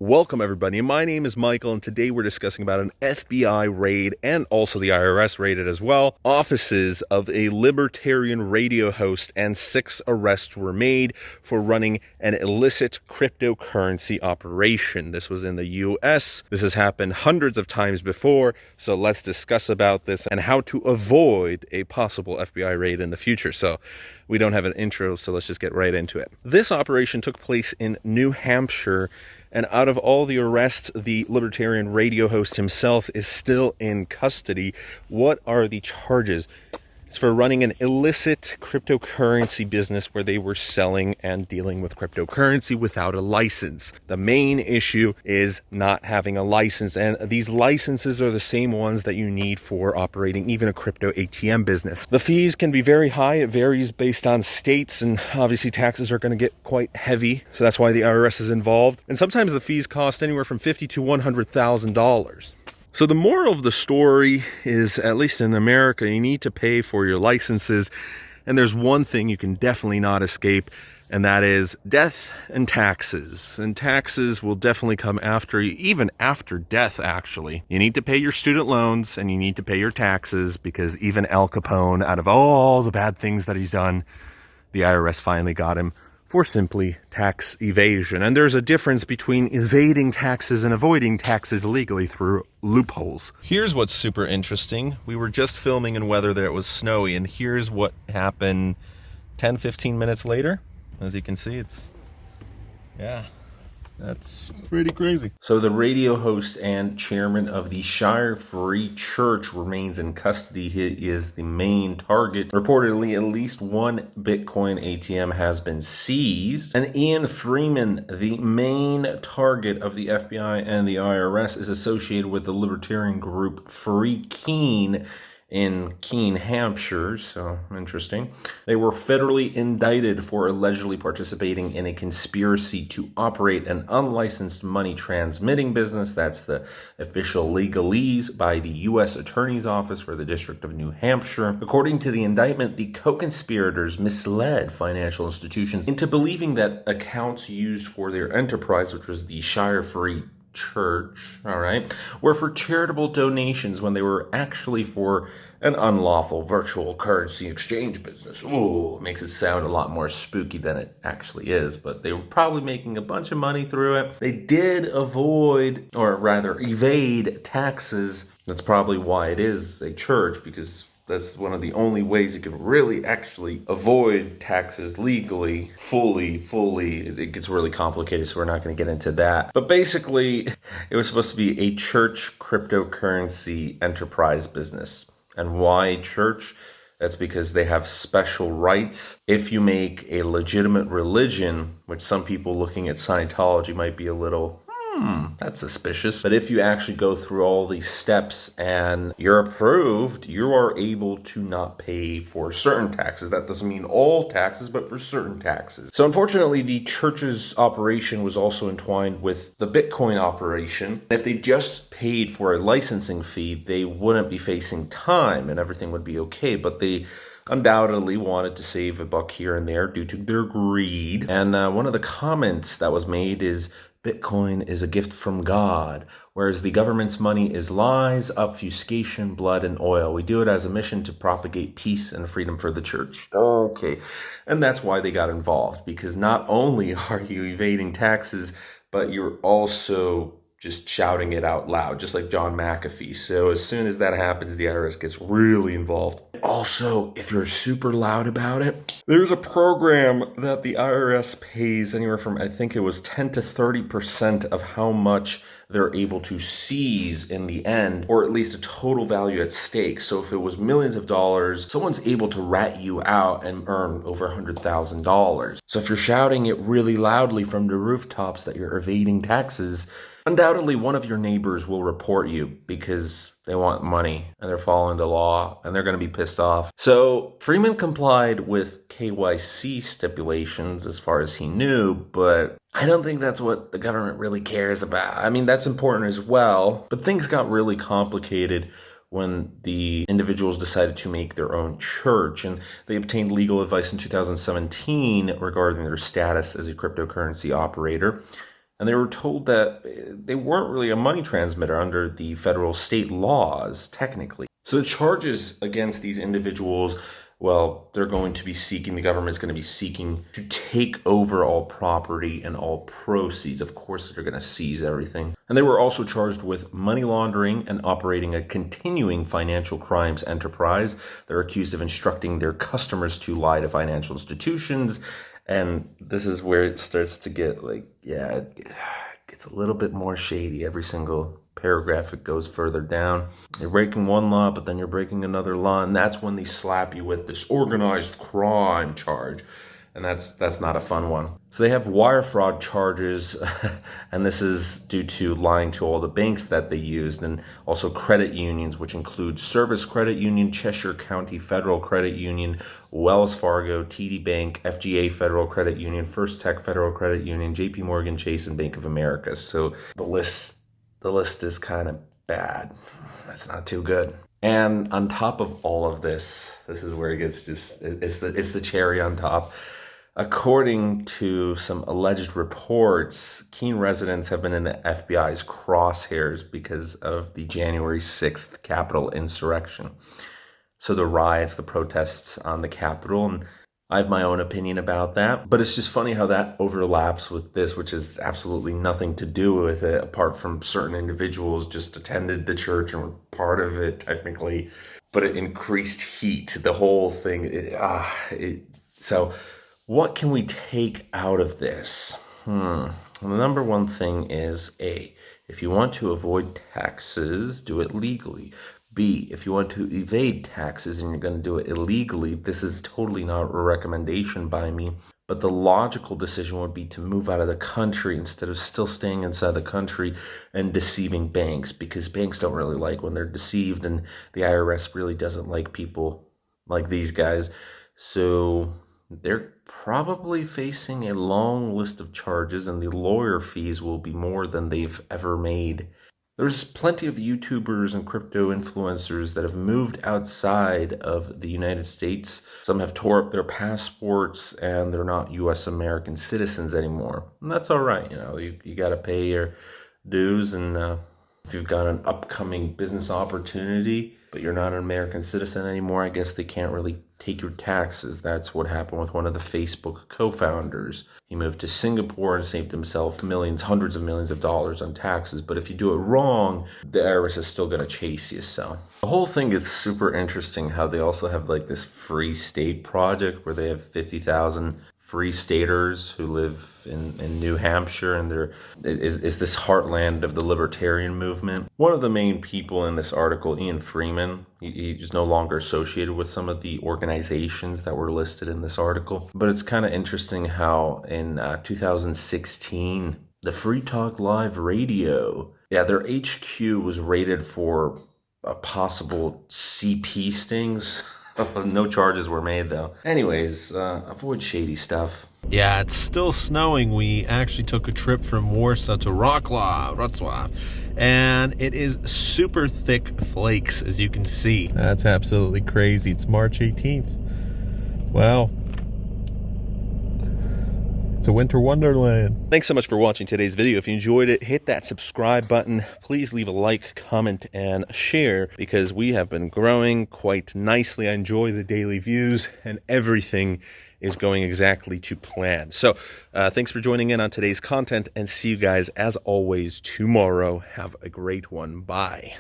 Welcome everybody, my name is Michael and today we're discussing about an FBI raid and also the IRS raided as well. Offices of a Libertarian radio host and 6 arrests were made for running an illicit cryptocurrency operation. This was in the US. This has happened hundreds of times before, so let's discuss about this and how to avoid a possible FBI raid in the future. So we don't have an intro, so let's just get right into it. This operation took place in New Hampshire, and out of all the arrests, the Libertarian radio host himself is still in custody. What are the charges? It's for running an illicit cryptocurrency business where they were selling and dealing with cryptocurrency without a license. The main issue is not having a license, and these licenses are the same ones that you need for operating even a crypto ATM business. The fees can be very high. It varies based on states, and obviously taxes are going to get quite heavy, so that's why the IRS is involved. And sometimes the fees cost anywhere from $50,000 to $100,000. So the moral of the story is, at least in America, you need to pay for your licenses. And there's one thing you can definitely not escape, and that is death and taxes. And taxes will definitely come after you, even after death, actually. You need to pay your student loans and you need to pay your taxes, because even Al Capone, out of all the bad things that he's done, the IRS finally got him for simply tax evasion. And there's a difference between evading taxes and avoiding taxes legally through loopholes. Here's what's super interesting. We were just filming in weather that it was snowy, and here's what happened 10-15 minutes later. As you can see, that's pretty crazy. So the radio host and chairman of the Shire Free Church remains in custody. He is the main target. Reportedly, at least one Bitcoin ATM has been seized. And Ian Freeman, the main target of the FBI and the IRS, is associated with the libertarian group Free Keene in Keene, Hampshire. So interesting. They were federally indicted for allegedly participating in a conspiracy to operate an unlicensed money transmitting business. That's the official legalese by the U.S. Attorney's Office for the District of New Hampshire. According to the indictment, the co-conspirators misled financial institutions into believing that accounts used for their enterprise, which was the Shire Free Church, were for charitable donations when they were actually for an unlawful virtual currency exchange business. Ooh, it makes it sound a lot more spooky than it actually is, but they were probably making a bunch of money through it. They did avoid, or rather evade, taxes. That's probably why it is a church, because that's one of the only ways you can really actually avoid taxes legally, fully. It gets really complicated, so we're not going to get into that. But basically, it was supposed to be a church cryptocurrency enterprise business. And why church? That's because they have special rights. If you make a legitimate religion, which some people looking at Scientology might be a little, that's suspicious. But if you actually go through all these steps and you're approved, you are able to not pay for certain taxes. That doesn't mean all taxes, but for certain taxes. So unfortunately, the church's operation was also entwined with the Bitcoin operation. If they just paid for a licensing fee, they wouldn't be facing time and everything would be okay. But they undoubtedly wanted to save a buck here and there due to their greed. And one of the comments that was made is, Bitcoin is a gift from God, whereas the government's money is lies, obfuscation, blood, and oil. We do it as a mission to propagate peace and freedom for the church. Okay. And that's why they got involved, because not only are you evading taxes, but you're also just shouting it out loud, just like John McAfee. So as soon as that happens, the IRS gets really involved. Also, if you're super loud about it, there's a program that the IRS pays anywhere from, I think it was 10 to 30% of how much they're able to seize in the end, or at least a total value at stake. So if it was millions of dollars, someone's able to rat you out and earn over $100,000. So if you're shouting it really loudly from the rooftops that you're evading taxes, undoubtedly one of your neighbors will report you because they want money and they're following the law and they're going to be pissed off. So Freeman complied with KYC stipulations as far as he knew, but I don't think that's what the government really cares about. I mean, that's important as well, but things got really complicated when the individuals decided to make their own church, and they obtained legal advice in 2017 regarding their status as a cryptocurrency operator. And they were told that they weren't really a money transmitter under the federal state laws, technically. So the charges against these individuals, well, they're going to be seeking, the government's going to be seeking to take over all property and all proceeds. Of course, they're going to seize everything. And they were also charged with money laundering and operating a continuing financial crimes enterprise. They're accused of instructing their customers to lie to financial institutions. And this is where it starts to get like, yeah, it gets a little bit more shady. Every single paragraph, it goes further down. You're breaking one law, but then you're breaking another law, and that's when they slap you with this organized crime charge. And that's not a fun one. So they have wire fraud charges, and this is due to lying to all the banks that they used, and also credit unions, which include Service Credit Union, Cheshire County Federal Credit Union, Wells Fargo, TD Bank, FGA Federal Credit Union, First Tech Federal Credit Union, JP Morgan Chase, and Bank of America. So the list is kind of bad. That's not too good. And on top of all of this is where it gets it's the cherry on top. According to some alleged reports, Keene residents have been in the FBI's crosshairs because of the January 6th Capitol insurrection. So the riots, the protests on the Capitol, and I have my own opinion about that. But it's just funny how that overlaps with this, which has absolutely nothing to do with it, apart from certain individuals just attended the church and were part of it technically. But it increased heat, the whole thing. So what can we take out of this? The number one thing is A, if you want to avoid taxes, do it legally. B, if you want to evade taxes and you're going to do it illegally, this is totally not a recommendation by me. But the logical decision would be to move out of the country instead of still staying inside the country and deceiving banks, because banks don't really like when they're deceived, and the IRS really doesn't like people like these guys. So they're probably facing a long list of charges, and the lawyer fees will be more than they've ever made. There's plenty of YouTubers and crypto influencers that have moved outside of the United States. Some have tore up their passports and they're not US American citizens anymore. And that's all right. You got to pay your dues. And if you've got an upcoming business opportunity, but you're not an American citizen anymore, I guess they can't really take your taxes. That's what happened with one of the Facebook co-founders. He moved to Singapore and saved himself millions, hundreds of millions of dollars on taxes. But if you do it wrong, the IRS is still going to chase you. So the whole thing is super interesting how they also have like this free state project where they have 50,000 free staters who live in New Hampshire, and there is this heartland of the Libertarian movement. One of the main people in this article, Ian Freeman, he's no longer associated with some of the organizations that were listed in this article. But it's kind of interesting how in 2016, the Free Talk Live Radio, their HQ was raided for possible CP stings. No charges were made, though. Anyways, avoid shady stuff. Yeah, it's still snowing. We actually took a trip from Warsaw to Wrocław, and it is super thick flakes, as you can see. That's absolutely crazy. It's March 18th. Wow. It's a winter wonderland. Thanks so much for watching today's video. If you enjoyed it, hit that subscribe button. Please leave a like, comment, and share, because we have been growing quite nicely. I enjoy the daily views, and everything is going exactly to plan. So thanks for joining in on today's content, and see you guys, as always, tomorrow. Have a great one. Bye.